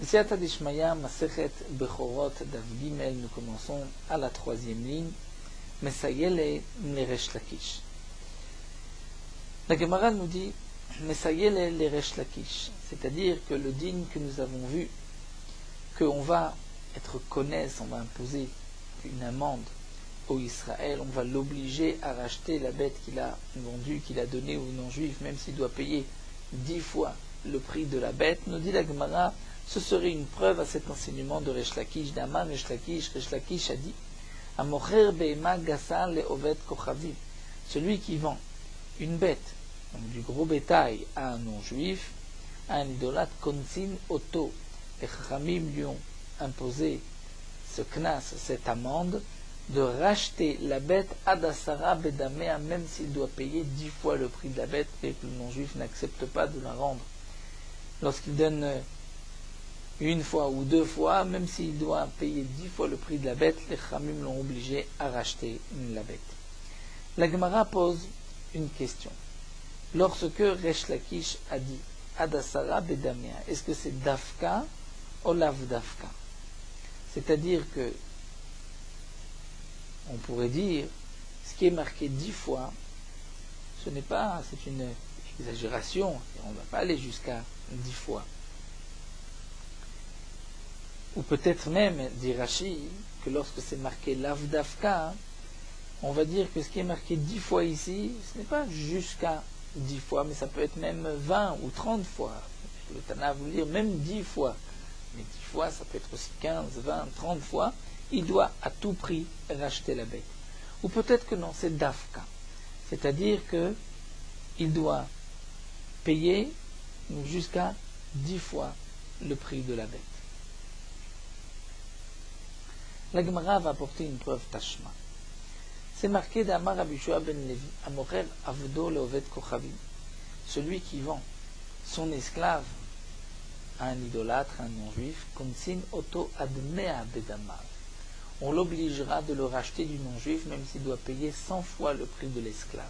Siyata Dishmaya, Masechet Bechorot Dav Gimel, nous commençons à la troisième ligne. Mesayele Neresh Lakish. La Gemara nous dit Mesayele Neresh Lakish, c'est-à-dire que le digne que nous avons vu, qu'on va être connaisse, on va imposer une amende au Israël, on va l'obliger à racheter la bête qu'il a vendue, qu'il a donnée aux non-juifs, même s'il doit payer 10 fois le prix de la bête, nous dit la Gemara, ce serait une preuve à cet enseignement de Resh Lakish, d'Amar Resh Lakish a dit, Amocher Be'ema Gasa Le'Oved Kochaviv, celui qui vend une bête, donc du gros bétail à un non-juif, à un idolâtre, Konsin Oto, les Chachamim lui ont imposé ce knas, cette amende, de racheter la bête Adasara Bedamea, même s'il doit payer 10 fois le prix de la bête et que le non-juif n'accepte pas de la rendre. Lorsqu'il donne une fois ou 2 fois, même s'il doit payer 10 fois le prix de la bête, les Chachamim l'ont obligé à racheter la bête. La Gemara pose une question. Lorsque Resh Lakish a dit Adasara Bedamea, est-ce que c'est Dafka ou Lav Dafka? C'est-à-dire que on pourrait dire ce qui est marqué 10 fois, ce n'est pas, c'est une exagération, on ne va pas aller jusqu'à 10 fois. Ou peut-être même, dit Rashi, que lorsque c'est marqué Lavdafka, on va dire que ce qui est marqué 10 fois ici, ce n'est pas jusqu'à 10 fois, mais ça peut être même 20 ou 30 fois. Le Tana veut dire même 10 fois. Mais 10 fois, ça peut être aussi 15, 20, 30 fois. Il doit à tout prix racheter la bête. Ou peut-être que non, c'est Dafka. C'est-à-dire que il doit payer jusqu'à 10 fois le prix de la bête. La Gemara va apporter une preuve tashma. C'est marqué d'Amar Abishua ben Levi, Amorer Avdo Leoved Kochavim, celui qui vend son esclave à un idolâtre, à un non-juif, Konsin Oto Admea Bedamav. On l'obligera de le racheter du non-juif, même s'il doit payer 100 fois le prix de l'esclave.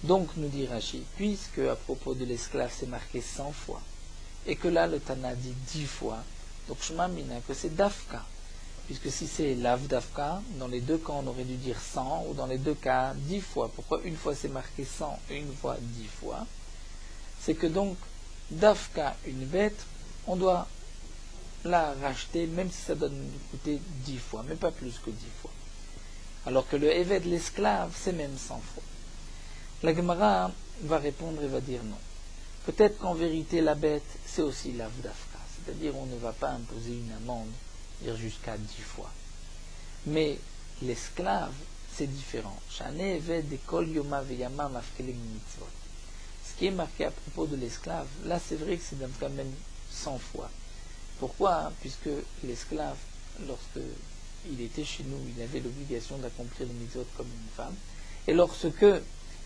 Donc, nous dit Rashi, puisque à propos de l'esclave c'est marqué 100 fois, et que là le Tana dit 10 fois, donc je m'amina que c'est Dafka. Puisque si c'est Lav Dafka, dans les deux cas on aurait dû dire 100, ou dans les deux cas 10 fois. Pourquoi une fois c'est marqué 100 et une fois 10 fois? C'est que donc, Dafka, une bête, on doit la racheter, même si ça doit nous coûter 10 fois, mais pas plus que 10 fois. Alors que le Eved, l'esclave, c'est même 100 fois. La Gemara va répondre et va dire non. Peut-être qu'en vérité la bête, c'est aussi Lav Dafka, c'est-à-dire on ne va pas imposer une amende jusqu'à 10 fois. Mais l'esclave, c'est différent. Ce qui est marqué à propos de l'esclave, là c'est vrai que c'est quand même 100 fois. Pourquoi? Puisque l'esclave, lorsque il était chez nous, il avait l'obligation d'accomplir les mitzvot comme une femme. Et lorsque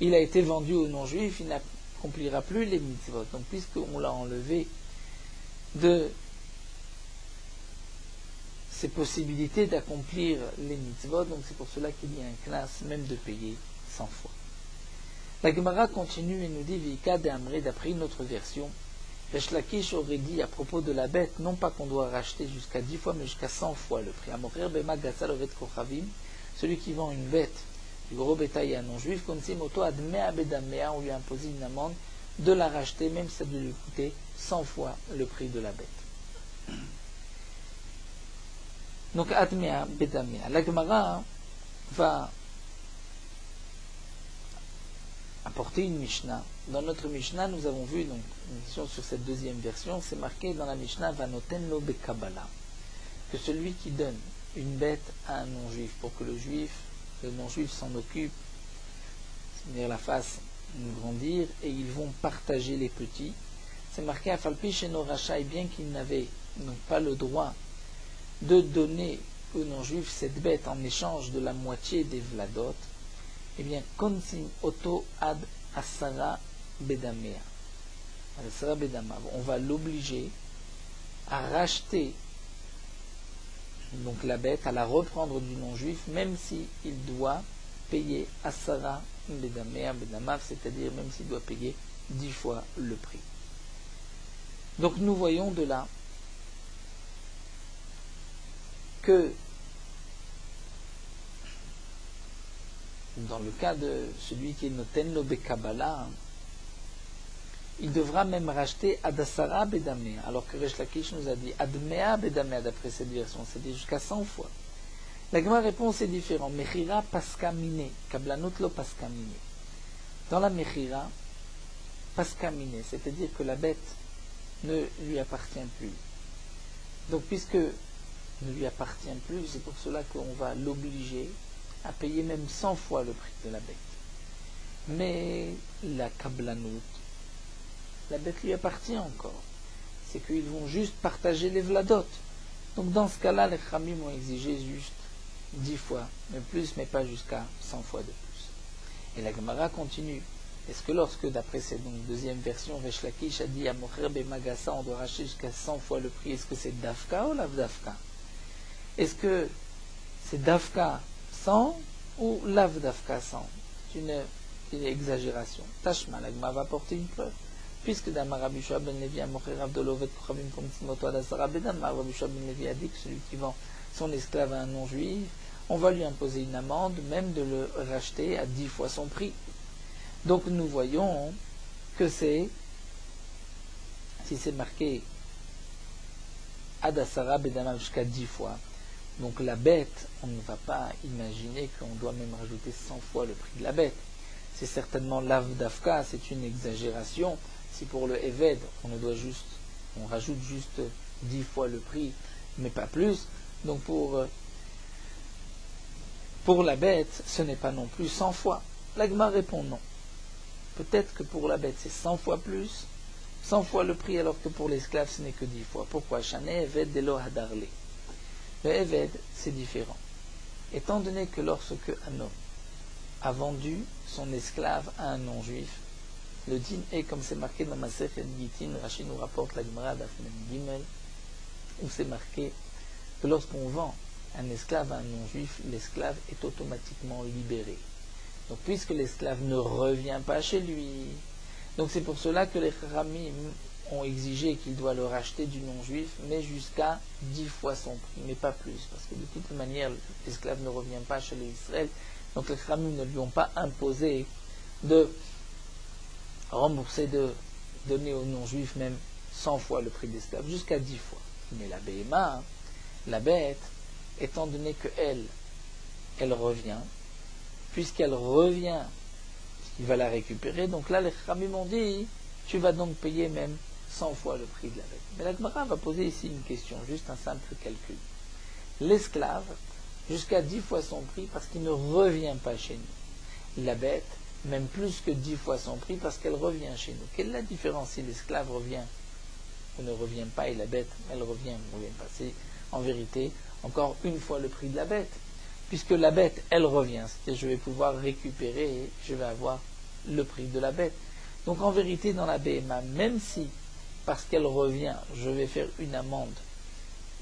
il a été vendu aux non-juifs, il n'accomplira plus les mitzvot. Donc puisqu'on l'a enlevé de ces possibilités d'accomplir les mitzvot, donc c'est pour cela qu'il y a un classe même de payer 100 fois. La Gemara continue et nous dit Vika de Amré, d'après une autre version, Resh Lakish aurait dit à propos de la bête, non pas qu'on doit racheter jusqu'à 10 fois, mais jusqu'à 100 fois le prix. Amocher Bema Gassal Ovet Kochavim, celui qui vend une bête, du gros bétail à un non-juif, Konsim Oto Admea Bedamea, on lui a imposé une amende de la racheter, même si ça devait lui coûter 100 fois le prix de la bête. Donc, Admea, Bedamea. La Gemara va apporter une Mishnah. Dans notre Mishnah, nous avons vu, donc, une question sur cette deuxième version, c'est marqué dans la Mishnah, Vanoten lo bekabala, que celui qui donne une bête à un non-juif, pour que le non-juif s'en occupe, c'est-à-dire la fasse grandir, et ils vont partager les petits. C'est marqué à Falpi chez nos rachats, et bien qu'ils n'avaient donc pas le droit de donner aux non-juifs cette bête en échange de la moitié des vladot, eh bien, konsim oto ad asara bedamea. Asara bedama. On va l'obliger à racheter donc la bête, à la reprendre du non-juif, même s'il doit payer asara bedamea bedamav, c'est-à-dire même s'il doit payer 10 fois le prix. Donc nous voyons de là que dans le cas de celui qui est Noten lo Bekabbalah, il devra même racheter Adasara Bedamea, alors que Resh Lakish nous a dit Admea Bedamea d'après cette version, c'est-à-dire jusqu'à 100 fois. La Gemara répond c'est différent. Mechira Paskamine, Kablanut lo Paskamine. Dans la Mechira, Paskamine, c'est-à-dire que la bête ne lui appartient plus. Donc puisque ne lui appartient plus, c'est pour cela qu'on va l'obliger à payer même 100 fois le prix de la bête. Mais la Kablanout, la bête lui appartient encore. C'est qu'ils vont juste partager les vladot. Donc dans ce cas-là, les Khamim ont exigé juste 10 fois, mais plus, mais pas jusqu'à 100 fois de plus. Et la Gemara continue. Est-ce que lorsque, d'après cette deuxième version, Resh Lakish a dit à Mocher Bemagasa, on doit racheter jusqu'à 100 fois le prix, est-ce que c'est Dafka ou Lav Dafka? Est-ce que c'est Dafka 100 ou Lav Dafka 100? C'est une exagération. Tashma, la Gemara va apporter une preuve. Puisque dans Rabbi Shua ben Levi, Mocher Avdolovet Kochavim Komtzimoto Adasara Bedan, Rabbi Shua ben Levi a dit que celui qui vend son esclave à un non-juif, on va lui imposer une amende, même de le racheter à 10 fois son prix. Donc nous voyons que c'est, si c'est marqué Adasara Bedama jusqu'à 10 fois, donc la bête, on ne va pas imaginer qu'on doit même rajouter 100 fois le prix de la bête. C'est certainement Lav Dafka, c'est une exagération. Si pour le Eved, on rajoute juste 10 fois le prix, mais pas plus, donc pour la bête, ce n'est pas non plus 100 fois. L'Agma répond non. Peut-être que pour la bête, c'est 100 fois plus, 100 fois le prix, alors que pour l'esclave, ce n'est que 10 fois. Pourquoi? Shane Eved Delo Hadarle. Le Eved, c'est différent. Étant donné que lorsque un homme a vendu son esclave à un non-juif, le din est comme c'est marqué dans Masechet Gitin, Rashi nous rapporte la Gemara d'Afnem Gimel, où c'est marqué que lorsqu'on vend un esclave à un non-juif, l'esclave est automatiquement libéré. Donc puisque l'esclave ne revient pas chez lui, donc c'est pour cela que les Khamim ont exigé qu'il doit le racheter du non-juif, mais jusqu'à 10 fois son prix, mais pas plus, parce que de toute manière, l'esclave ne revient pas chez les Israël, donc les Khamim ne lui ont pas imposé de rembourser, de donner au non-juif même 100 fois le prix d'esclave, jusqu'à 10 fois. Mais la Béhéma, la bête, étant donné qu'elle, elle revient, puisqu'elle revient, il va la récupérer, donc là les Khamim m'ont dit, tu vas donc payer même 100 fois le prix de la bête. Mais la Gemara va poser ici une question, juste un simple calcul. L'esclave, jusqu'à 10 fois son prix parce qu'il ne revient pas chez nous. La bête, même plus que 10 fois son prix parce qu'elle revient chez nous. Quelle est la différence si l'esclave revient ou ne revient pas et la bête, elle revient ou ne revient pas? C'est en vérité encore une fois le prix de la bête. Puisque la bête, elle revient, c'est-à-dire je vais pouvoir récupérer et je vais avoir le prix de la bête. Donc en vérité, dans la BMA, même si, parce qu'elle revient, je vais faire une amende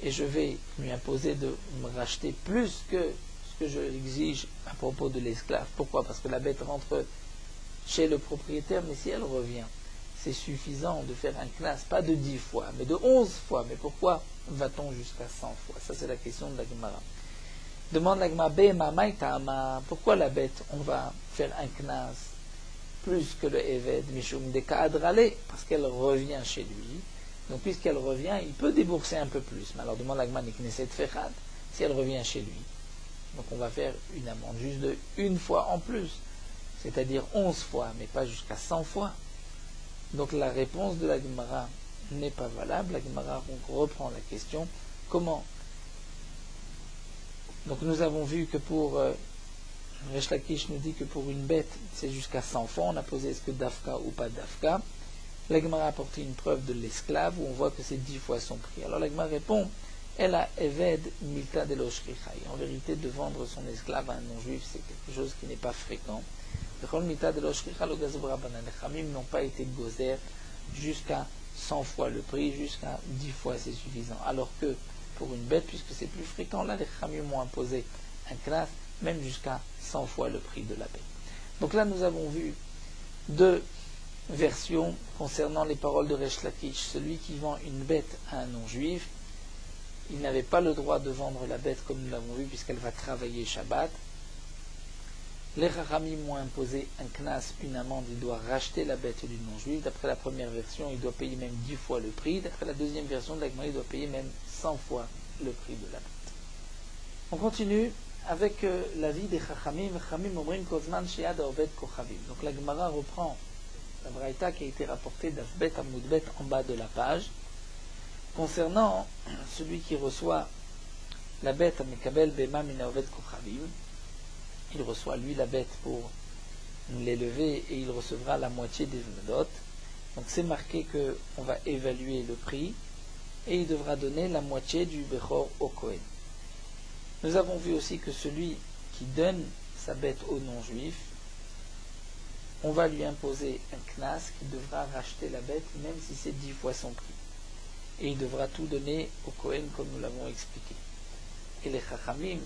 et je vais lui imposer de me racheter plus que ce que je l'exige à propos de l'esclave. Pourquoi? Parce que la bête rentre chez le propriétaire, mais si elle revient, c'est suffisant de faire un knas, pas de 10 fois, mais de 11 fois. Mais pourquoi va-t-on jusqu'à 100 fois? Ça, c'est la question de la Gemara. Demande la Gemara, Bema Maïtama, pourquoi la bête, on va faire un knas plus que le Eved, Mishum de Kaadrale, parce qu'elle revient chez lui. Donc, puisqu'elle revient, il peut débourser un peu plus. Mais alors, demande la Gemara, Nikneset Fechad, si elle revient chez lui. Donc, on va faire une amende juste de une fois en plus, c'est-à-dire 11 fois, mais pas jusqu'à 100 fois. Donc, la réponse de la Gemara n'est pas valable. La Gemara reprend la question, comment? Donc, nous avons vu que pour Resh Lakish nous dit que pour une bête, c'est jusqu'à 100 fois. On a posé est-ce que Dafka ou pas Dafka. La Gemara a apporté une preuve de l'esclave où on voit que c'est 10 fois son prix. Alors la Gemara répond, elle a Eved Milta de l'Oshrichai. En vérité, de vendre son esclave à un non-juif, c'est quelque chose qui n'est pas fréquent. Les Khamim n'ont pas été gozer jusqu'à 100 fois le prix, jusqu'à 10 fois c'est suffisant. Alors que pour une bête, puisque c'est plus fréquent, là les Khamim ont imposé un knas, même jusqu'à 100 fois le prix de la bête. Donc là nous avons vu deux versions concernant les paroles de Resh Lakish. Celui qui vend une bête à un non-juif, il n'avait pas le droit de vendre la bête comme nous l'avons vu, puisqu'elle va travailler Shabbat. Les Chachamim ont imposé un knas, une amende, il doit racheter la bête du non-juif. D'après la première version, il doit payer même 10 fois le prix. D'après la deuxième version de la Gemara, il doit payer même 100 fois le prix de la bête. On continue avec l'avis des Chachamim. Chachamim omrim kozman she'ad ha'oved kochavim. Donc la Gemara reprend la braïta qui a été rapportée d'Afbet à Moudbet en bas de la page, concernant celui qui reçoit la bête à Mekabel Bema Mina Oved Kochavim. Il reçoit lui la bête pour l'élever et il recevra la moitié des Vnodot. Donc c'est marqué qu'on va évaluer le prix et il devra donner la moitié du Bechor au Kohen. Nous avons vu aussi que celui qui donne sa bête au non-juif, on va lui imposer un knas qui devra racheter la bête même si c'est 10 fois son prix. Et il devra tout donner au Kohen comme nous l'avons expliqué. Et les Chachamim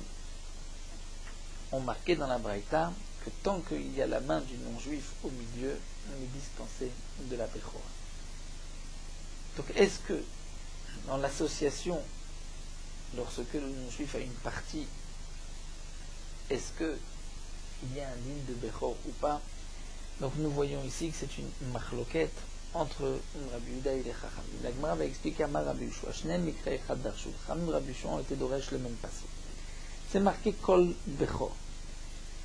ont marqué dans la Braïta que tant qu'il y a la main du non-juif au milieu, on est dispensé de la Bechora. Donc est-ce que dans l'association, lorsque le non-juif a une partie, est-ce qu'il y a un digne de Bechor ou pas? Donc nous voyons ici que c'est une marloquette entre Rabbi Yehuda et les Chachamim. La Gemara va expliquer à Rabbi Yehoshua, Shneim Mikra Echad Darshu. Chachamim et Rabbi Yehoshua ont été d'Oresh le même passouk. C'est marqué Kol Bechor.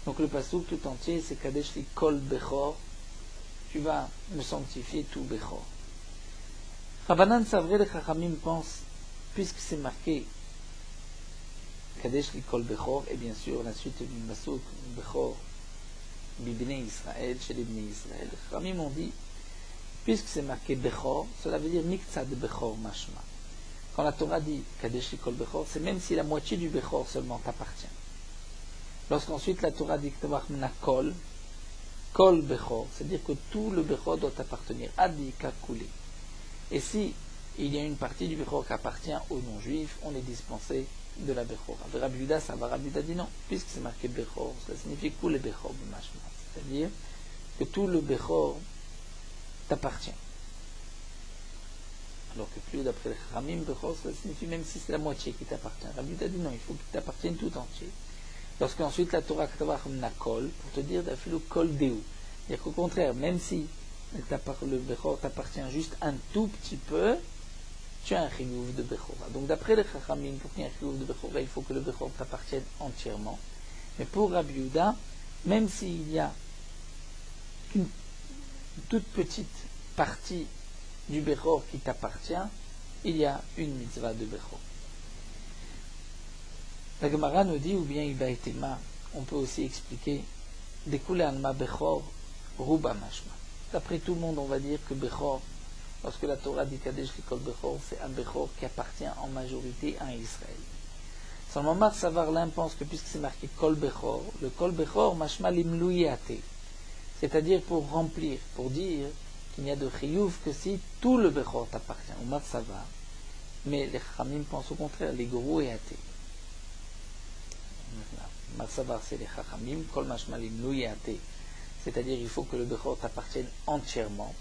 Donc le passouk tout entier, c'est Kadesh li Kol Bechor. Tu vas me sanctifier tout Bechor. Rabbanan Savré, les Chachamim pensent, puisque c'est marqué Kadesh li Kol Bechor, et bien sûr la suite du passouk Bechor Bibnei Israël, chez les Bnei Israël. Les Chachamim ont dit, puisque c'est marqué Bechor, cela veut dire Miktsad Bechor Mashma. Quand la Torah dit Kadesh li Kol Bechor, c'est même si la moitié du Bechor seulement t'appartient. Lorsqu'ensuite la Torah dit Kol, Kol Bechor, c'est-à-dire que tout le Bechor doit appartenir. Adi Kakuli. Et si il y a une partie du Bechor qui appartient aux non-juifs, on est dispensé de la Bechor. Avec Rabbi Yehuda, ça va. Rabbi Yehuda dit non, puisque c'est marqué Bechor, cela signifie Kul le Bechor Mashma. C'est-à-dire que tout le Bechor t'appartient. Alors que plus d'après les Chachamim, Bechor, cela signifie même si c'est la moitié qui t'appartient. Rabbi Yehuda dit non, il faut qu'il t'appartienne tout entier. Lorsqu'ensuite la Torah Kol, pour te dire d'affilu Kol Deu. C'est-à-dire qu'au contraire, même si le Bechor t'appartient juste un tout petit peu, tu as un chiyuv de Bechora. Donc d'après les Chachamim, pour qu'il y ait un chiyuv de Bechora, il faut que le Bechor t'appartienne entièrement. Mais pour Rabbi Yehuda, même s'il y a une toute petite partie du Bechor qui t'appartient, il y a une mitzvah de Bechor. La Gemara nous dit, ou bien Ibaetema, on peut aussi expliquer Dekule Alma Bechor Ruba Mashma. D'après tout le monde, on va dire que Bechor, lorsque la Torah dit Kadesh Likol Bechor, c'est un Bechor qui appartient en majorité à Israël. Seulement Mar Savarlin pense que puisque c'est marqué Kol Bechor, le Kol Bechor Mashma Limlouyate, c'est-à-dire pour remplir, pour dire qu'il n'y a de chiyuv que si tout le Bechor t'appartient, ou Mar Savar. Mais les Chachamim pensent au contraire, les gourous et athées. Mar Savar c'est les Chachamim, Kol Mashma Limlouyate, c'est-à-dire il faut que le Bechor t'appartienne entièrement.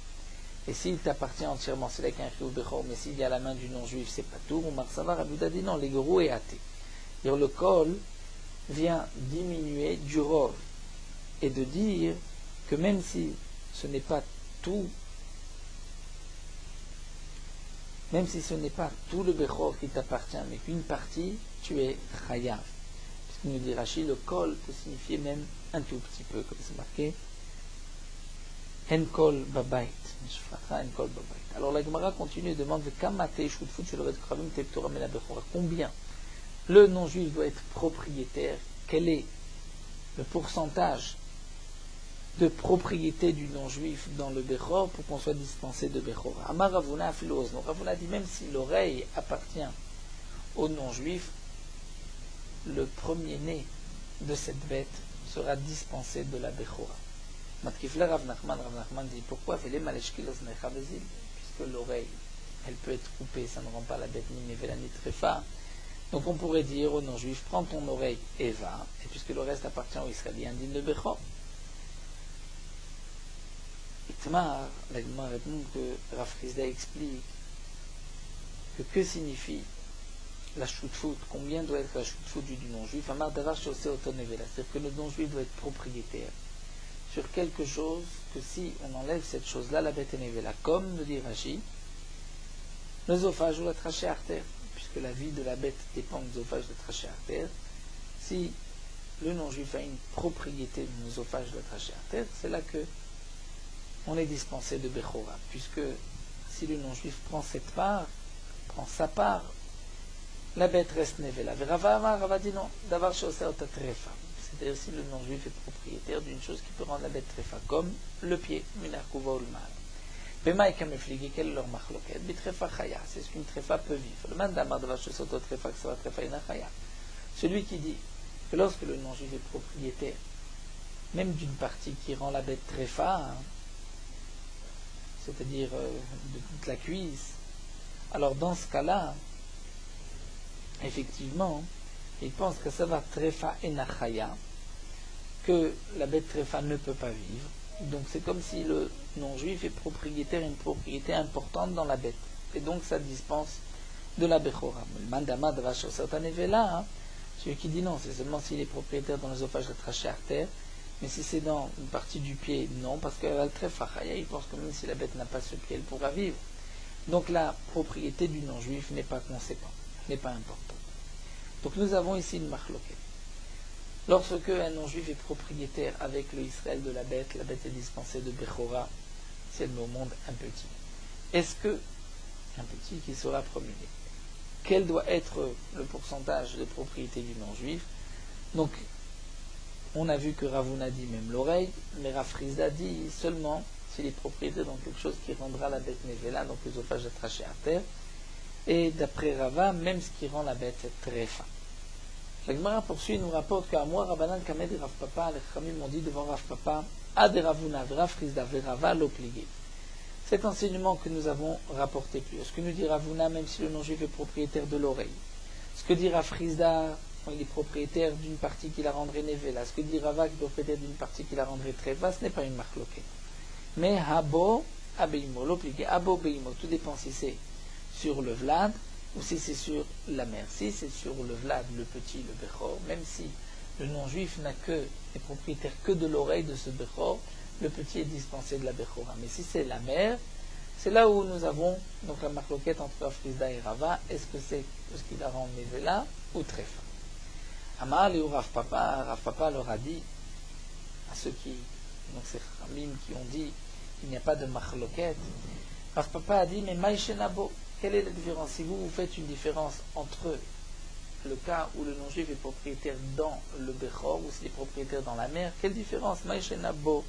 Et s'il t'appartient entièrement, c'est là qu'il y a un chiyuv Bechor, mais s'il y a la main du non-juif, c'est pas tout. Ou Mar Savar, Rabbi Yehuda dit non, les gourous et athées. Le Kol vient diminuer du Rov et de dire que même si ce n'est pas tout, même si ce n'est pas tout le Bechor qui t'appartient, mais qu'une partie, tu es Chayav. Puisqu'il nous dit Rashi, le Kol peut signifier même un tout petit peu, comme c'est marqué. En Kol Babait. Alors la Gemara continue et demande combien le non-juif doit être propriétaire, quel est le pourcentage de propriété du non-juif dans le Bechor pour qu'on soit dispensé de Bechor. Amar Ravuna Afiloz. Donc Ravuna dit même si l'oreille appartient au non-juif, le premier-né de cette bête sera dispensé de la Bechora. Matkifla Rav Nachman dit pourquoi puisque l'oreille elle peut être coupée, ça ne rend pas la bête ni mévela ni tréfa. Donc on pourrait dire au non-juif, prends ton oreille et va, et puisque le reste appartient aux Israéliens, digne de Bechor. Itmar, la Gemara répond que Rav Chisda explique que signifie la shoutfout, combien doit être la shoutfout du non-juif, Amar Davar Shosé Otonevela, c'est-à-dire que le non-juif doit être propriétaire sur quelque chose que si on enlève cette chose-là, la bête est nevela, comme nous dit Rashi, l'œsophage ou la trachée artère, puisque la vie de la bête dépend de l'œsophage de la trachée artère. Si le non-juif a une propriété de l'œsophage de la trachée artère, c'est là que on est dispensé de Bechora, puisque si le non-juif prend cette part, prend sa part, la bête reste nevela. Rava dit non, d'avoir chaussé ta trefa. C'est-à-dire si le non-juif est propriétaire d'une chose qui peut rendre la bête trefa, comme le pied, minarkuva ou le mal. Bema et kamefligi, quel est leur machloket? Bitrefa chaya, c'est ce qu'une trefa peut vivre. Le man d'amar d'avoir chaussé ta trefa, que ça va trefa ina chaya. Celui qui dit que lorsque le non-juif est propriétaire, même d'une partie qui rend la bête trefa, c'est-à-dire de toute la cuisse, alors dans ce cas-là, effectivement, il pense que ça va trefa enachaya, que la bête trefa ne peut pas vivre. Donc c'est comme si le non-juif est propriétaire, une propriété importante dans la bête. Et donc ça dispense de la bechora. Le mandama de Vachosatanevela, celui qui dit non, c'est seulement s'il est propriétaire dans l'œsophage de la trachée artère, mais si c'est dans une partie du pied, non, parce qu'elle va le trefa chaya, il pense que même si la bête n'a pas ce pied, elle pourra vivre. Donc la propriété du non-juif n'est pas conséquente, n'est pas importante. Donc nous avons ici une machloket. Lorsque un non-juif est propriétaire avec le Israël de la bête est dispensée de Bechora, si elle met au monde un petit. Est-ce que un petit qui sera premier, quel doit être le pourcentage de propriété du non-juif? Donc, on a vu que Ravuna dit même l'oreille, mais Rafrizda dit seulement s'il est propriétaire dans quelque chose qui rendra la bête nevela, donc l'œsophage de trachée artère. Et d'après Rava, même ce qui rend la bête très fin. La Gemara poursuit, nous rapporte qu'à moi, Rabbanan Kamed et Rav Papa, les Khamim m'ont dit devant Rav Papa, Ad Ravuna, Rafrizda, Verava, l'obligé. Cet enseignement que nous avons rapporté plus. Ce que nous dit Ravuna, même si le non-juif est propriétaire de l'oreille. Ce que dit Rafrizda, il est propriétaire d'une partie qui la rendrait nevela. Ce que dit Rava, qui est propriétaire d'une partie qui la rendrait très vaste, ce n'est pas une marloquette. Mais Habo, Abeimo, l'obligé, Abo, Beimo, tout dépend si c'est sur le vlad, ou si c'est sur la mère. Si c'est sur le vlad, le petit, le bechor, même si le non-juif n'est propriétaire que de l'oreille de ce bechor, le petit est dispensé de la bechora. Mais si c'est la mère, c'est là où nous avons donc la marloquette entre Rafrizda et Rava. Est-ce que c'est ce qui la rend nevela ou trefa? Amar et Rav Papa leur a dit à ceux qui, donc ces Khamim qui ont dit qu'il n'y a pas de marloquette, Rav Papa a dit mais maïchenabo. Quelle est la différence? Si vous faites une différence entre le cas où le non-juif est propriétaire dans le Bechor ou s'il est propriétaire dans la mer, quelle différence? Maïchenabo.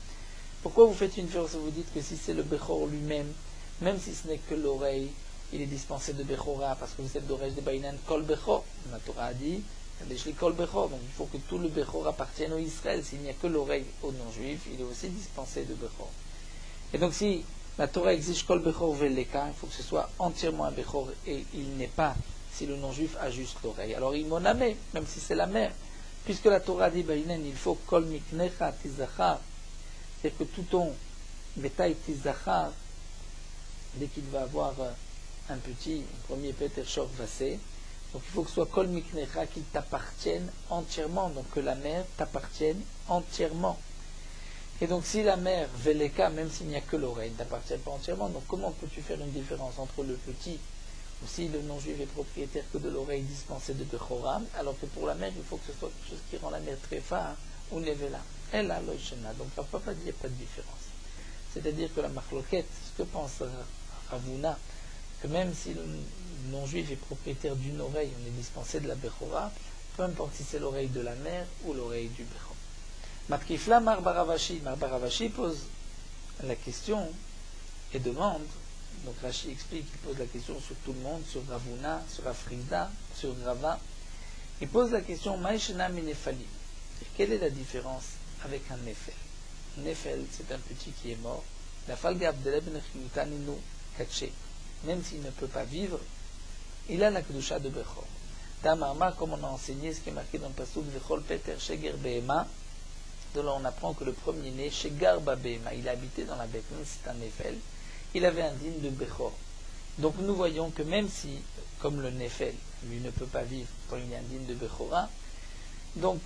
Pourquoi vous faites une différence? Vous dites que si c'est le Bechor lui-même, même si ce n'est que l'oreille, il est dispensé de Bechora, parce que vous êtes d'oreille de Bainan Kol Bechor. La Torah a dit, Kol Bechor, donc il faut que tout le Bechor appartienne au Israël. S'il n'y a que l'oreille au non-juif, il est aussi dispensé de Bechor. Et donc si la Torah exige Kol Bechor Veleka, il faut que ce soit entièrement un Bechor, et il n'est pas, si le non-juif a juste l'oreille. Alors il m'en a même si c'est la mère, puisque la Torah dit Bainan, il faut Kol Miknecha Tizachar, c'est-à-dire que tout ton bétail Tizachar, dès qu'il va avoir un petit, un premier Peter Shor Vassé, donc il faut que ce soit Kol Miknecha, qu'il t'appartienne entièrement, donc que la mère t'appartienne entièrement. Et donc si la mère Veleka, même s'il n'y a que l'oreille, ne t'appartient pas entièrement, donc comment peux-tu faire une différence entre le petit, ou si le non-juif est propriétaire que de l'oreille dispensée de Bechoram, alors que pour la mère, il faut que ce soit quelque chose qui rend la mère trefa ou nevela. Elle a l'oishena, donc la papa dit qu'il n'y a pas de différence. C'est-à-dire que la marloquette, ce que pense Ravuna, que même si le non-juif est propriétaire d'une oreille, on est dispensé de la Bechora, peu importe si c'est l'oreille de la mère ou l'oreille du Bechor. Matkifla Marbaravashi pose la question et demande, donc Rashi explique, il pose la question sur tout le monde, sur Ravuna, sur Afrida, sur Rava, il pose la question Maïshena Minefali. Quelle est la différence avec un Nefel? Nefel, c'est un petit qui est mort. La Falgab de l'Ebn Chimutaninu Kaché, même s'il ne peut pas vivre, il a la Kedusha de Bechor. Tamarma, comme on a enseigné, ce qui est marqué dans le Pasuk, Vechol Peter Sheger Behema, de là on apprend que le premier-né, Shegar Babehema, il habitait dans la bête, même si c'est un Nefel, il avait un digne de Bechor. Donc nous voyons que même si, comme le Nefel, lui ne peut pas vivre quand il est indigne de Bechora. Donc,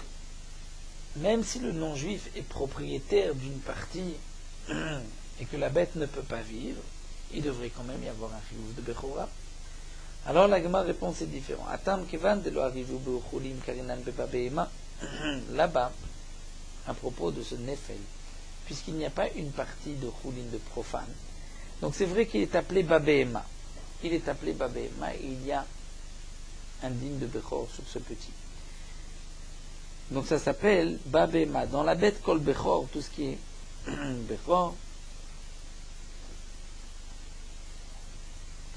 même si le non-juif est propriétaire d'une partie et que la bête ne peut pas vivre, il devrait quand même y avoir un chiyuv de Bechora. Alors la Gemara répond c'est différent. Atam kevan de lo arrivu beuchulim karinan beba behema. Là-bas, à propos de ce Nefel, puisqu'il n'y a pas une partie de chulin de profane, donc c'est vrai qu'il est appelé Babehema. Il est appelé Babehema et il y a un digne de Bechor sur ce petit. Donc ça s'appelle Babehema. Dans la bête Kol Bechor, tout ce qui est Bechor,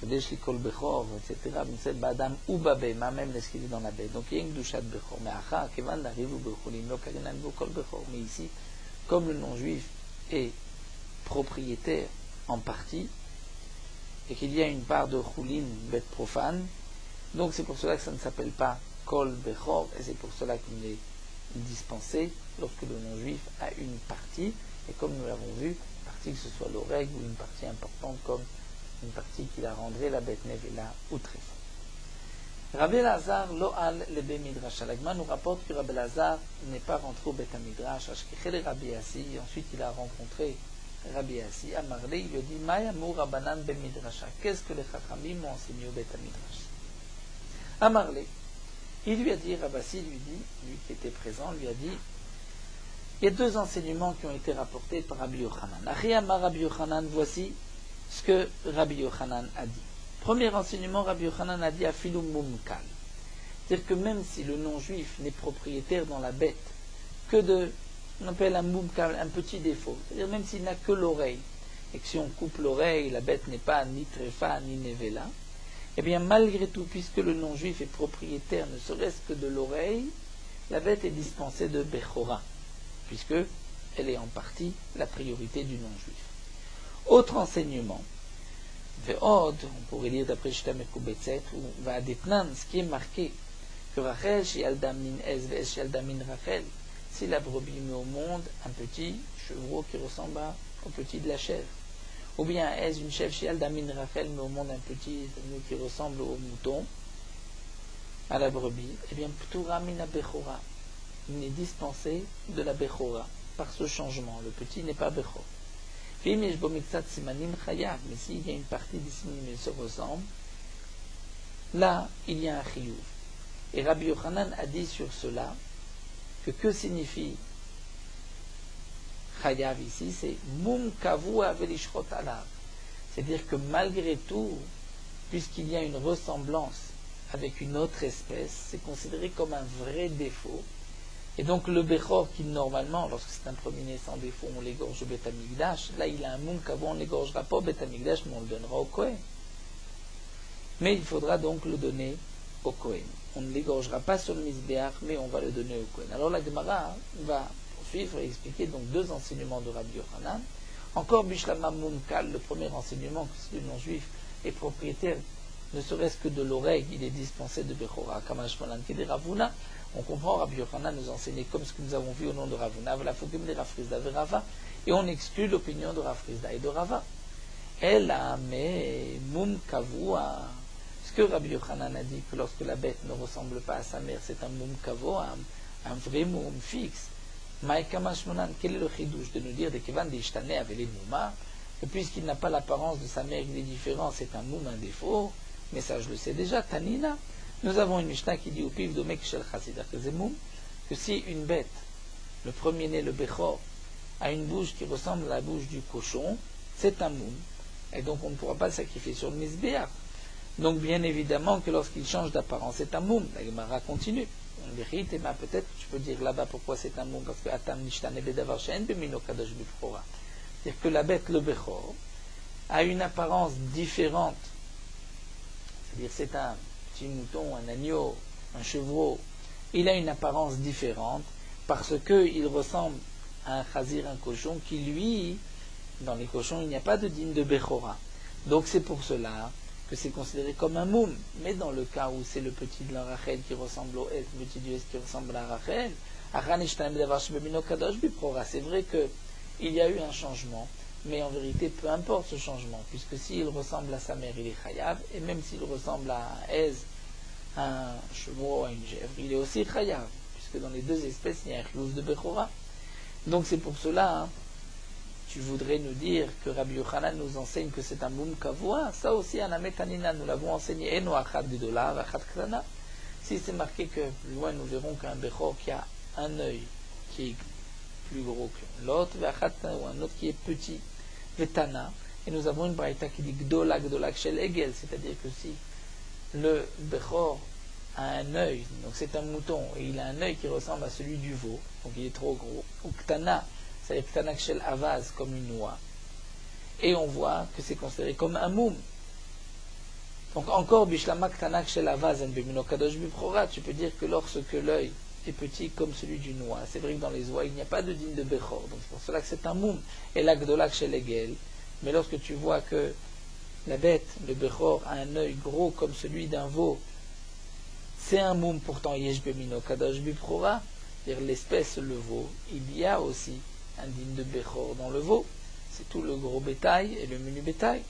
Kadesh li Kol Bechor, etc. C'est Badam ou Babehema, même ce qu'il est dans la bête. Donc il y a une doucha de Bechor. Mais Acha, Kevan arrive au Becholim, lo Karinan bo Kol Bechor. Mais ici, comme le non-juif est propriétaire en partie, et qu'il y a une part de choulin, bête profane, donc c'est pour cela que ça ne s'appelle pas Kol Bechor, et c'est pour cela qu'il est dispensé lorsque le non-juif a une partie, et comme nous l'avons vu, une partie que ce soit l'oreille ou une partie importante comme une partie qui la rendrait la bête nevela ou tréfa. Rabbi Elazar lo al lebe midrash. L'Agma nous rapporte que Rabbi Elazar n'est pas rentré au Beth Midrash, ashkechel Rabbi Assi, et ensuite il a rencontré Rabbi Assi, Amarle, il lui a dit Maya mou Rabbanan be midrasha. Qu'est-ce que les Chachamim ont enseigné au Beth Midrash? Amarle, il lui a dit, Rabbi Assi lui dit, lui qui était présent, lui a dit il y a deux enseignements qui ont été rapportés par Rabbi Yochanan. Achiyama Rabbi Yochanan, voici ce que Rabbi Yochanan a dit. Premier enseignement, Rabbi Yochanan a dit Afilu mumkal. C'est-à-dire que même si le non-juif n'est propriétaire dans la bête que de, on appelle un mumkal, un petit défaut, c'est-à-dire même s'il n'a que l'oreille, et que si on coupe l'oreille, la bête n'est pas ni tréfa ni nevela, eh bien malgré tout, puisque le non-juif est propriétaire ne serait-ce que de l'oreille, la bête est dispensée de Bechora, puisque elle est en partie la priorité du non-juif. Autre enseignement, Ve'od, on pourrait lire d'après Shita Mekubetset, ou Va'adetnan, ce qui est marqué, que Rachel, Shialda min Ez, Ve'ez Shialda min Rachel, si la brebis met au monde un petit chevreau qui ressemble au petit de la chèvre, ou bien Ez, une chèvre, Shialda min Rachel, met au monde un petit agneau qui ressemble au mouton, à la brebis, eh bien, Ptura mina Bechora, il est dispensé de la Bechora, par ce changement, le petit n'est pas Bechor. Mais s'il y a une partie des simanim qui se ressemblent, là, il y a un chiyuv. Et Rabbi Yochanan a dit sur cela que signifie chayav ici, c'est mum kavu avelishchot alav. C'est-à-dire que malgré tout, puisqu'il y a une ressemblance avec une autre espèce, c'est considéré comme un vrai défaut. Et donc le Bechor qui normalement, lorsque c'est un premier-né sans défaut, on l'égorge au Beth Amikdash, là il a un moum qu'avant on ne l'égorgera pas au Beth Amikdash, mais on le donnera au Kohen. Mais il faudra donc le donner au Kohen. On ne l'égorgera pas sur le Mizbeach, mais on va le donner au Kohen. Alors la Gemara va poursuivre et expliquer donc deux enseignements de Rabbi Yochanan. Encore Bishlama Mumkal, le premier enseignement, que si le non-juif est propriétaire, ne serait-ce que de l'oreille, il est dispensé de Bechora, Kamash Malan Kede Ravuna. On comprend, Rabbi Yochanan nous enseignait comme ce que nous avons vu au nom de Ravuna, et on exclut l'opinion de Rafrizda et de Rava. Elle a mais mum kavua. Ce que Rabbi Yochanan a dit que lorsque la bête ne ressemble pas à sa mère, c'est un mum kavua, un vrai mum fixe. Maïkamash Malan, quel est le chidouche de nous dire de Kevan d'Ishtane avec les moumars, que puisqu'il n'a pas l'apparence de sa mère, il est différent, c'est un moum, un défaut. Mais ça, je le sais déjà, Tanina. Nous avons une Mishnah qui dit au pif de Mekshel Chasidah que si une bête, le premier-né, le Bechor, a une bouche qui ressemble à la bouche du cochon, c'est un moum. Et donc on ne pourra pas le sacrifier sur le Mizbeach. Donc bien évidemment que lorsqu'il change d'apparence, c'est un moum. La Gemara continue. On vérite, mais peut-être que tu peux dire là-bas pourquoi c'est un moum, parce que Atam Nishtane Bedavar She'en Bemino Kadosh Bifchora. C'est-à-dire que la bête, le Bechor, a une apparence différente. C'est-à-dire c'est un petit mouton, un agneau, un chevreau, il a une apparence différente parce qu'il ressemble à un chazir, un cochon, qui lui, dans les cochons, il n'y a pas de digne de Bechora. Donc c'est pour cela que c'est considéré comme un moum. Mais dans le cas où c'est le petit de la Rachel qui ressemble au S, le petit du S qui ressemble à Rachel, c'est vrai qu'il y a eu un changement Mais en vérité, peu importe ce changement, puisque s'il ressemble à sa mère, il est chayav, et même s'il ressemble à un hez, à un chevreau, à une gèvre, il est aussi chayav, puisque dans les deux espèces, il y a un chiyuv de Bechora. Donc c'est pour cela, tu voudrais nous dire que Rabbi Yochanan nous enseigne que c'est un moum kavua. Ça aussi, Anametanina, nous l'avons enseigné, Eno achat gedola, achat ktana. Si c'est marqué que plus loin, nous verrons qu'un Bechor qui a un œil qui est plus gros que l'autre, ou un autre qui est petit, Vetana, et nous avons une braïta qui dit Gdola, Gdola, Kshel Egel, c'est-à-dire que si le Bechor a un œil, donc c'est un mouton, et il a un œil qui ressemble à celui du veau, donc il est trop gros, ou Ktana, c'est Ktana Kshel Avaz, comme une noix, et on voit que c'est considéré comme un moum. Donc encore, Bishlama Ktana Kshel Avaz, en Bemino Kadosh Biprora, tu peux dire que lorsque l'œil est petit comme celui du noix. C'est vrai que dans les oies, il n'y a pas de digne de Bechor. Donc c'est pour cela que c'est un moum. Et l'agdolak chez l'égel. Mais lorsque tu vois que la bête, le Bechor, a un œil gros comme celui d'un veau, c'est un moum pourtant yesh bemino kadosh biprora. C'est-à-dire l'espèce, le veau, il y a aussi un digne de Bechor dans le veau. C'est tout le gros bétail et le menu bétail.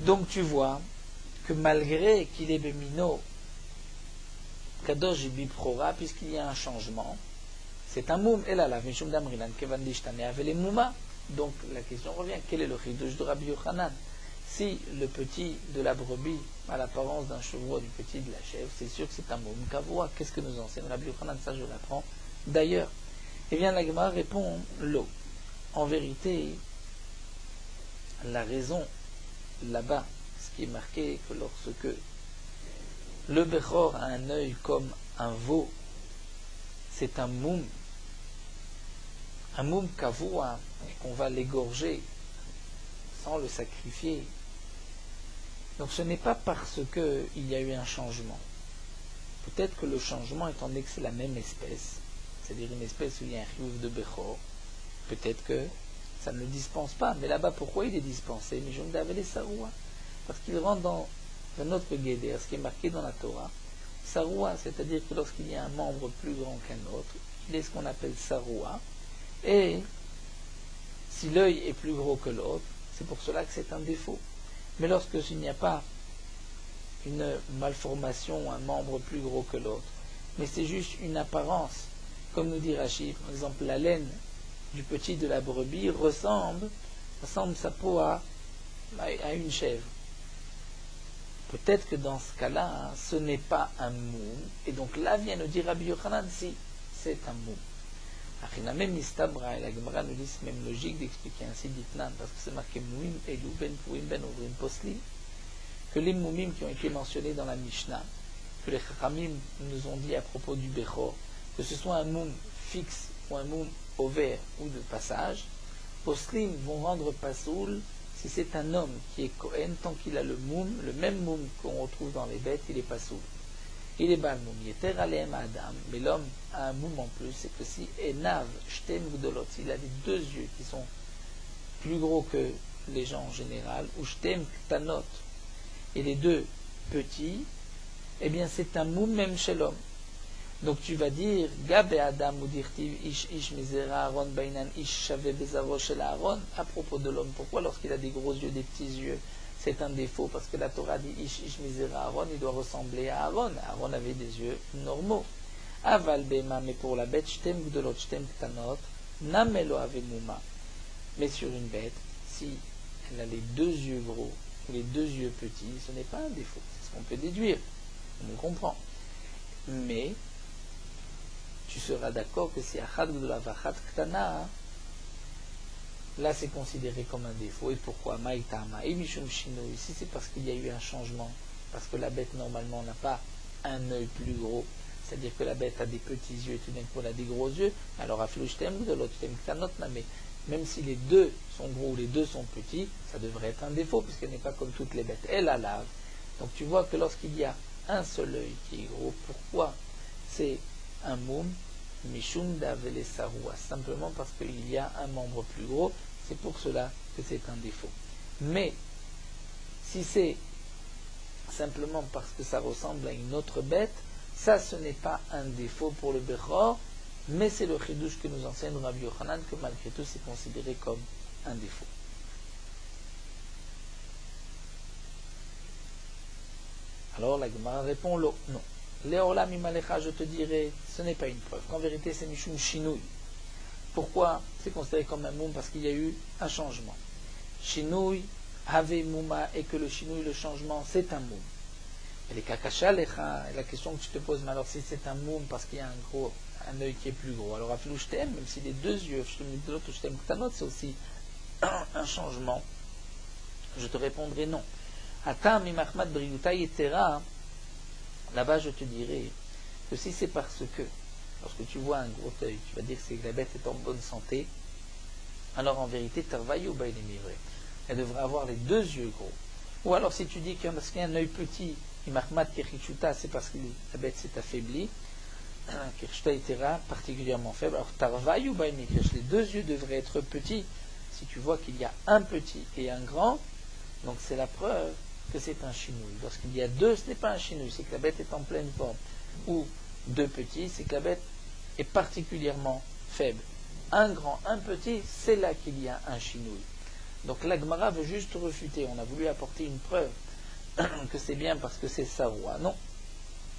Donc tu vois que malgré qu'il est bemino Kadosh Biprora, puisqu'il y a un changement, c'est un moum. Et là, la Mishum Damrilan, Kevan Dishtane avec les mouma. Donc la question revient, quel est le chidouche de Rabbi Yochanan? Si le petit de la brebis a l'apparence d'un chevreau, du petit de la chèvre, c'est sûr que c'est un moum kavua. Qu'est-ce que nous enseigne Rabbi Yochanan? Ça, je l'apprends d'ailleurs. Eh bien, la Gemara répond l'eau. En vérité, la raison là-bas, ce qui est marqué, que lorsque le Bechor a un œil comme un veau, c'est un moum kavua, qu'on va l'égorger sans le sacrifier. Donc ce n'est pas parce qu'il y a eu un changement. Peut-être que le changement, étant donné que c'est la même espèce, c'est-à-dire une espèce où il y a un chiyuv de Bechor, peut-être que ça ne le dispense pas. Mais là-bas, pourquoi il est dispensé? Mais je me l'avais les saroua. Parce qu'il rentre dans un autre guédère, ce qui est marqué dans la Torah. Saroua, c'est-à-dire que lorsqu'il y a un membre plus grand qu'un autre, il est ce qu'on appelle saroua. Et si l'œil est plus gros que l'autre, c'est pour cela que c'est un défaut. Mais lorsque il n'y a pas une malformation, un membre plus gros que l'autre, mais c'est juste une apparence, comme nous dit Rachid, par exemple, la laine du petit de la brebis ressemble sa peau à une chèvre. Peut-être que dans ce cas-là, ce n'est pas un moum, et donc là vient nous dire Rabbi Yochanan, si, c'est un moum. Achiname mistabra, et la Gemara nous dit, c'est même logique d'expliquer ainsi d'Itnan, parce que c'est marqué moumim, elou, ben pouim, ben ouvrim, poslim, que les moumim qui ont été mentionnés dans la Mishnah, que les Chachamim nous ont dit à propos du Bechor, que ce soit un moum fixe ou un moum ouvert ou de passage, poslim vont rendre pasoul si c'est un homme qui est Kohen, tant qu'il a le même moum qu'on retrouve dans les bêtes, il est pasoul. Il est bal moum, yeter aleem adam, mais l'homme a un moum en plus, c'est que si enav, shtem gdolot, s'il a les deux yeux qui sont plus gros que les gens en général, ou shtem ktanot, et les deux petits, eh bien c'est un moum même chez l'homme. Donc tu vas dire, Gabe Adam ou dirtiv ish misera Aaron bainan ish shave bezavo shel Aaron, à propos de l'homme. Pourquoi lorsqu'il a des gros yeux, des petits yeux, c'est un défaut? Parce que la Torah dit ish misera Aaron, il doit ressembler à Aaron. Aaron avait des yeux normaux. Aval bema, mais pour la bête, shtem gdolot shtem ktanot, namelo ave mouma. Mais sur une bête, si elle a les deux yeux gros ou les deux yeux petits, ce n'est pas un défaut. C'est ce qu'on peut déduire. On le comprend. Mais tu seras d'accord que si achat de la vachat ktana, là c'est considéré comme un défaut. Et pourquoi? Maïtama et mishum shino. Ici c'est parce qu'il y a eu un changement. Parce que la bête normalement n'a pas un œil plus gros. C'est-à-dire que la bête a des petits yeux et tout d'un coup elle a des gros yeux. Alors aflouchtem de l'autre ktanot, mais même si les deux sont gros ou les deux sont petits, ça devrait être un défaut puisqu'elle n'est pas comme toutes les bêtes. Elle la lave. Donc tu vois que lorsqu'il y a un seul œil qui est gros, pourquoi c'est un moum, mishum davele saroua, simplement parce qu'il y a un membre plus gros, c'est pour cela que c'est un défaut. Mais si c'est simplement parce que ça ressemble à une autre bête, ça ce n'est pas un défaut pour le Bechor, mais c'est le chidouche que nous enseigne Rabbi Yochanan, que malgré tout c'est considéré comme un défaut. Alors la Gemara répond non. Léola mimalecha, je te dirai, ce n'est pas une preuve. Qu'en vérité, c'est mishum shinouï. Pourquoi c'est considéré comme un moum? Parce qu'il y a eu un changement. Shinouï, have mouma, et que le shinouï, le changement, c'est un moum. Et les kakasha lecha, la question que tu te poses, mais alors si c'est un moum parce qu'il y a un œil qui est plus gros, alors afilou shtem, même si les deux yeux, c'est aussi un changement, je te répondrai non. Atam imachmat briuta yetera, là-bas je te dirai que si c'est parce que, lorsque tu vois un gros œil, tu vas dire que la bête est en bonne santé, alors en vérité, tarvayu baïlemivré, elle devrait avoir les deux yeux gros. Ou alors si tu dis qu'il y a un œil petit, imachmat kirchichuta, c'est parce que la bête s'est affaiblie, kirchuta yetera, particulièrement faible, alors tarvayu baïlemivré, les deux yeux devraient être petits. Si tu vois qu'il y a un petit et un grand, donc c'est la preuve que c'est un chinouille. Lorsqu'il y a deux, ce n'est pas un chinouille, c'est que la bête est en pleine forme. Ou deux petits, c'est que la bête est particulièrement faible. Un grand, un petit, c'est là qu'il y a un chinouille. Donc la Gemara veut juste refuter. On a voulu apporter une preuve que c'est bien parce que c'est Sarwa. Non,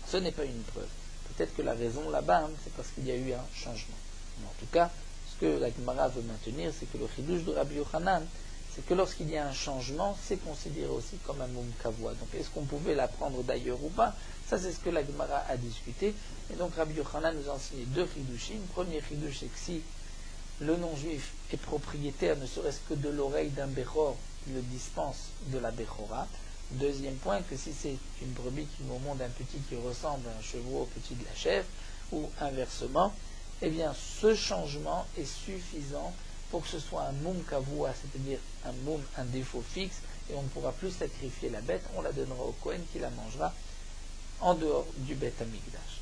ce n'est pas une preuve. Peut-être que la raison là-bas, c'est parce qu'il y a eu un changement. Mais en tout cas, ce que la Gemara veut maintenir, c'est que le chidouche de Rabbi Yochanan, c'est que lorsqu'il y a un changement, c'est considéré aussi comme un moum kavua. Donc est-ce qu'on pouvait l'apprendre d'ailleurs ou pas? Ça c'est ce que la Gemara a discuté. Et donc Rabbi Yochanan nous a enseigné deux chidushim. Premier chidush, c'est que si le non-juif est propriétaire, ne serait-ce que de l'oreille d'un béchor, il le dispense de la béchora. Deuxième point, que si c'est une brebis qui nous montre un petit qui ressemble à un chevreau au petit de la chèvre, ou inversement, eh bien ce changement est suffisant pour que ce soit un moum kavua, c'est-à-dire un moum, un défaut fixe, et on ne pourra plus sacrifier la bête, on la donnera au Kohen qui la mangera en dehors du Beth Amikdash.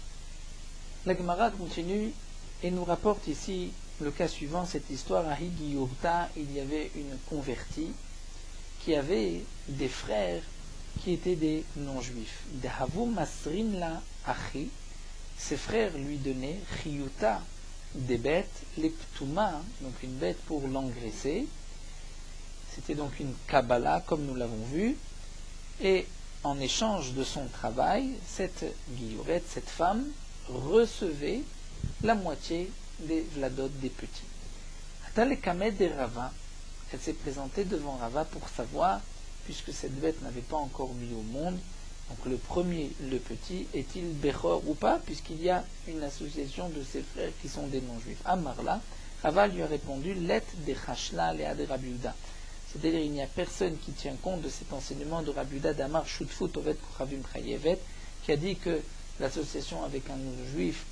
La Gemara continue et nous rapporte ici le cas suivant, cette histoire à Higiyurta, il y avait une convertie qui avait des frères qui étaient des non-juifs. Dehavu masrin la achi, ses frères lui donnaient chiyuta, des bêtes, les ptouma, donc une bête pour l'engraisser. C'était donc une Kabbalah, comme nous l'avons vu. Et en échange de son travail, cette guillourette, cette femme, recevait la moitié des vladot des petits. Atale Kamed des Rava, elle s'est présentée devant Rava pour savoir, puisque cette bête n'avait pas encore mis au monde, donc le premier, le petit, est-il Bechor ou pas, puisqu'il y a une association de ses frères qui sont des non-juifs. Amarla, Rava lui a répondu, Let de Chashla Lea de Rabbi Yehuda. C'est-à-dire, il n'y a personne qui tient compte de cet enseignement de Rabbi Yehuda d'Amar Shutfut Ovet Kochavim Chayevet, qui a dit que l'association avec un non-juif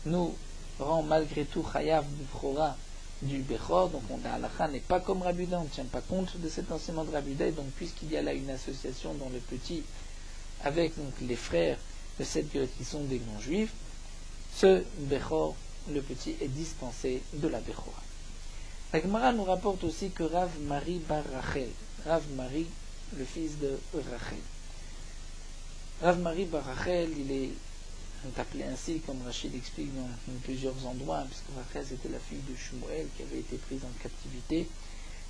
nous rend malgré tout Chayav Bechora du Bechor, donc on a halakha n'est pas comme Rabbi Yehuda, on ne tient pas compte de cet enseignement de Rabbi Yehuda, et donc puisqu'il y a là une association dans le petit avec donc les frères de cette gueule qui sont des non-juifs, ce Bechor, le petit, est dispensé de la Bechora. La Gemara nous rapporte aussi que Rav Mari bar Rachel, Rav Mari, le fils de Rachel. Rav Mari bar Rachel, il est appelé ainsi, comme Rachid explique dans plusieurs endroits, puisque Rachel c'était la fille de Shmuel qui avait été prise en captivité.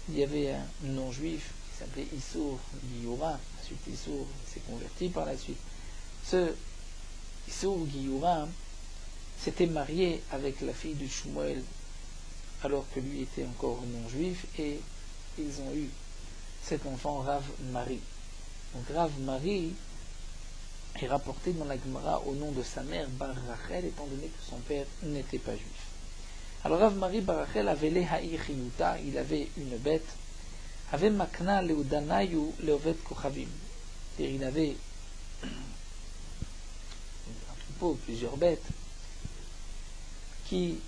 Il y avait un non-juif qui s'appelait Issour Giyura. Ensuite, Issour s'est converti par la suite. Ce Issour Giyura s'était marié avec la fille de Shmuel alors que lui était encore non-juif, et ils ont eu cet enfant Rav Mari. Donc Rav Mari est rapporté dans la Gemara au nom de sa mère Bar Rachel, étant donné que son père n'était pas juif. Alors Rav Mari Bar Rachel avait Lehaï Chiyuta, il avait une bête, avait Makna Leudanayu Leovet Kochavim. C'est-à-dire il avait un troupeau, plusieurs bêtes, qui,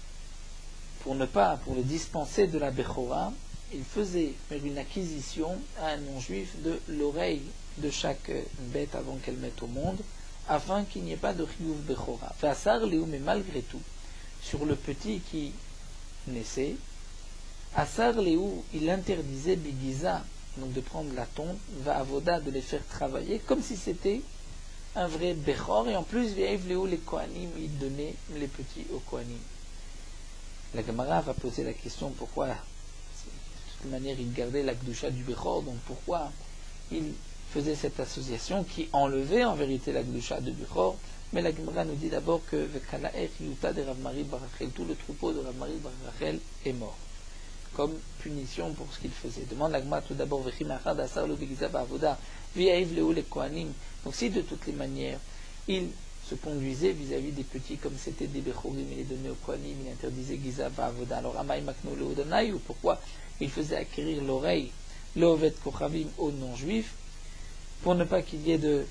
pour le dispenser de la Bechora, il faisait faire une acquisition à un non-juif de l'oreille de chaque bête avant qu'elle mette au monde, afin qu'il n'y ait pas de Chiyuv Bechora. Fasar Léou, mais malgré tout, sur le petit qui naissait, Asar Léou, il interdisait Bigiza, donc de prendre la tonte, va avoda, de les faire travailler, comme si c'était un vrai Bechor, et en plus, Viev Léou, les Kohanim, il donnait les petits aux Kohanim. La Gemara va poser la question pourquoi toute manière, il gardait la Kedusha du Bechor, donc pourquoi il faisait cette association qui enlevait en vérité la Kedusha du Bechor? Mais la Gemara nous dit d'abord que Vekalaer Yuta de Rav Mari bar Rachel, tout le troupeau de Rav Mari bar Rachel est mort, comme punition pour ce qu'il faisait. Demande la Gemara tout d'abord Vechimachad Asar lo Begiza Ba'avoda Vi'aïv Leu les Kohanim. Donc si de toutes les manières il se conduisait vis-à-vis des petits comme c'était des Bechorim, il les donnait aux Kohanim, il interdisait Giza Ba'avoda. Alors Amay Makno Leu Donai, ou pourquoi il faisait acquérir l'oreille Leovet Kochavim aux non-juifs pour ne pas qu'il y ait de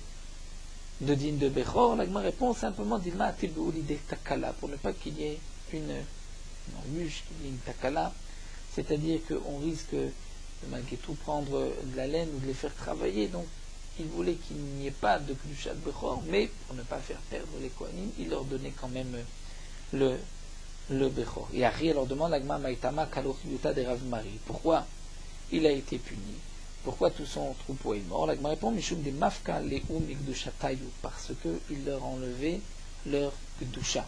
digne de Bechor? La Gemara répond simplement Dilma Atilbou l'idée Takala, pour ne pas qu'il y ait une embûche, qu'il y ait une Takala, c'est-à-dire qu'on risque de malgré tout prendre de la laine ou de les faire travailler. Donc il voulait qu'il n'y ait pas de Kedusha de Bechor, mais pour ne pas faire perdre les Kohanim, il leur donnait quand même le Bechor. Et Ari leur demande la Gemara Maïtama Kaloch Yuta de Rav Mari, pourquoi il a été puni? Pourquoi tout son troupeau est mort? La Gemara répond Mishum de Mafka Leum Ikdusha Tayu, parce qu'il leur enlevait leur Kedusha.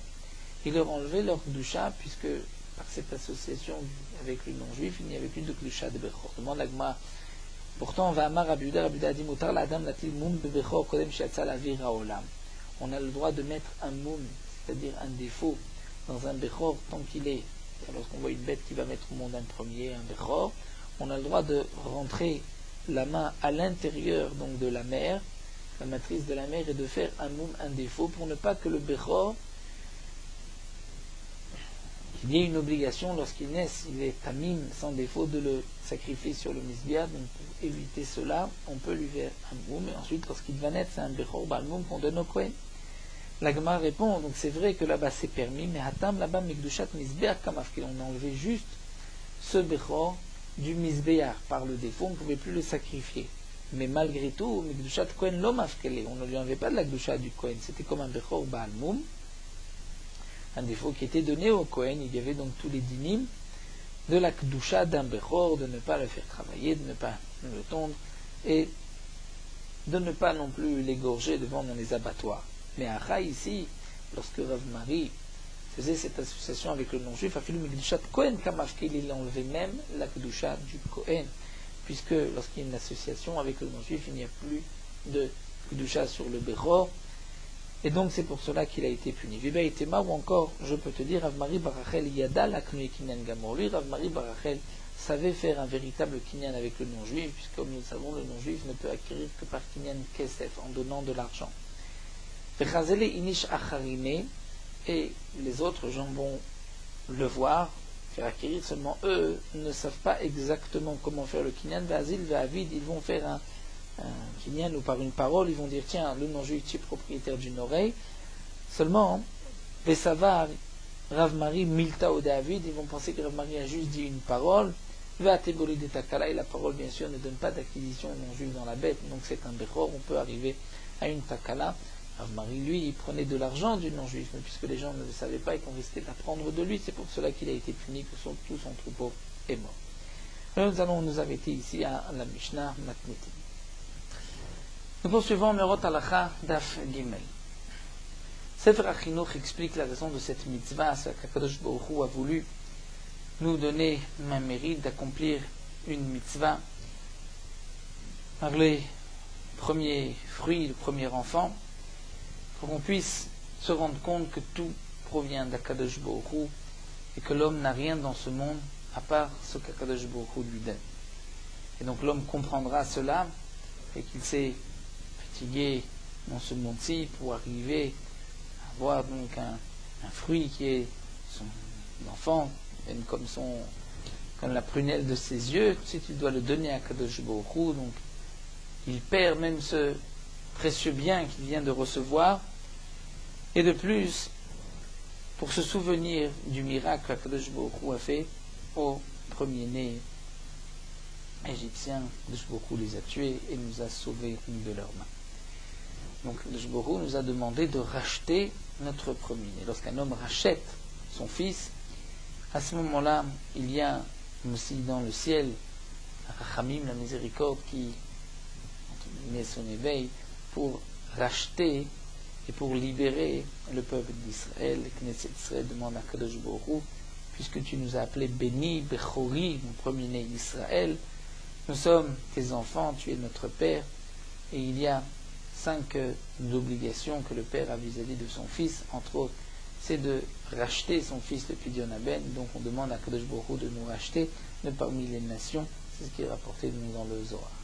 Il leur enlevait leur Kedusha, puisque par cette association avec le non-juif, il n'y avait plus de Kedusha de Bechor. Demande la Gemara. Pourtant, Va'amar Rabbi Yehuda a dit Mutar l'Adam latil mum bebechor kodem she'atza la'avir ha'olam. On a le droit de mettre un mum, c'est-à-dire un défaut, dans un Bechor tant qu'il est. Lorsqu'on voit une bête qui va mettre au monde un premier, un Bechor, on a le droit de rentrer la main à l'intérieur donc de la mère, la matrice de la mère, et de faire un mum, un défaut, pour ne pas que le Bechor, qu'il y ait une obligation lorsqu'il naît, il est tamim, sans défaut, de le sacrifier sur le misbéah. Donc pour éviter cela, on peut lui faire un mum, et ensuite lorsqu'il va naître, c'est un Bechor balmoum qu'on donne au Kohen. La Gemara répond, donc c'est vrai que là-bas c'est permis, mais hatam là-bas mikdushat misbéah kamaf, on a enlevé juste ce Bechor du misbéar par le défaut, on ne pouvait plus le sacrifier. Mais malgré tout, Mikdushat Kohen l'homme afkele, on ne lui enlevait pas de la Kedusha du Kohen, c'était comme un Bechor Baal Moum, un défaut qui était donné au Kohen. Il y avait donc tous les dinim de la Kedusha d'un Bechor, de ne pas le faire travailler, de ne pas le tondre, et de ne pas non plus l'égorger devant dans les abattoirs. Mais Acha ici, lorsque Rav Mari faisait cette association avec le non-juif, Afilu Mikdushat Kohen Kamafkel, il enlevait même la Kedusha du Kohen, puisque lorsqu'il y a une association avec le non-juif, il n'y a plus de Kedusha sur le Bechor, et donc c'est pour cela qu'il a été puni. Viba Itema, ou encore, je peux te dire, Rav Mari bar Rachel Yada l'Aknui Kinyan Gamor. Lui, Rav Mari bar Rachel savait faire un véritable Kinyan avec le non-juif, puisque comme nous le savons, le non-juif ne peut acquérir que par Kinyan Kesef, en donnant de l'argent. Vechazele Inish Acharine, et les autres gens vont le voir, faire acquérir, seulement eux ne savent pas exactement comment faire le kinyan. Vazil, Vavid, ils vont faire un kinyan ou par une parole, ils vont dire tiens, le non-juif est propriétaire d'une oreille, seulement Vesavar, Rav Mari, Milta ou David, ils vont penser que Rav Mari a juste dit une parole, Vateboli de Takala, et la parole bien sûr ne donne pas d'acquisition au non-juif dans la bête, donc c'est un Bechor, on peut arriver à une Takala. Rav Mari, lui, il prenait de l'argent du non-juif, mais puisque les gens ne le savaient pas et qu'on risquait d'apprendre de lui, c'est pour cela qu'il a été puni, que tout son troupeau est mort. Nous allons nous arrêter ici à la Mishnah Matnitim. Nous poursuivons Merot Halacha Daf Gimel. Sefer HaChinuch explique la raison de cette mitzvah, c'est qu'Akadosh Baruch Hu a voulu nous donner un mérite d'accomplir une mitzvah par les premiers fruits, le premier enfant, pour qu'on puisse se rendre compte que tout provient d'Akadosh Baruch Hu et que l'homme n'a rien dans ce monde à part ce qu'Akadosh Baruch Hu lui donne. Et donc l'homme comprendra cela et qu'il s'est fatigué dans ce monde-ci pour arriver à avoir donc un fruit qui est son enfant, même comme la prunelle de ses yeux. Si tu dois le donner à Akadosh Baruch Hu, donc il perd même ce précieux bien qu'il vient de recevoir. Et de plus, pour se souvenir du miracle qu'Akadosh Baruch Hu a fait aux premiers-nés égyptiens, Akadosh Baruch Hu les a tués et nous a sauvés de leurs mains. Donc Akadosh Baruch Hu nous a demandé de racheter notre premier-né. Lorsqu'un homme rachète son fils, à ce moment-là, il y a aussi dans le ciel Rachamim, la miséricorde, qui met son éveil pour racheter et pour libérer le peuple d'Israël. Le Knesset Israël demande à Kadosh Baruch Hu puisque tu nous as appelés bénis, Bechori, mon premier-né d'Israël. Nous sommes tes enfants, tu es notre Père. Et il y a 5 obligations que le Père a vis-à-vis de son Fils. Entre autres, c'est de racheter son Fils depuis Dionaben. Donc on demande à Kadosh Baruch Hu de nous racheter de parmi les nations. C'est ce qui est rapporté de nous dans le Zohar.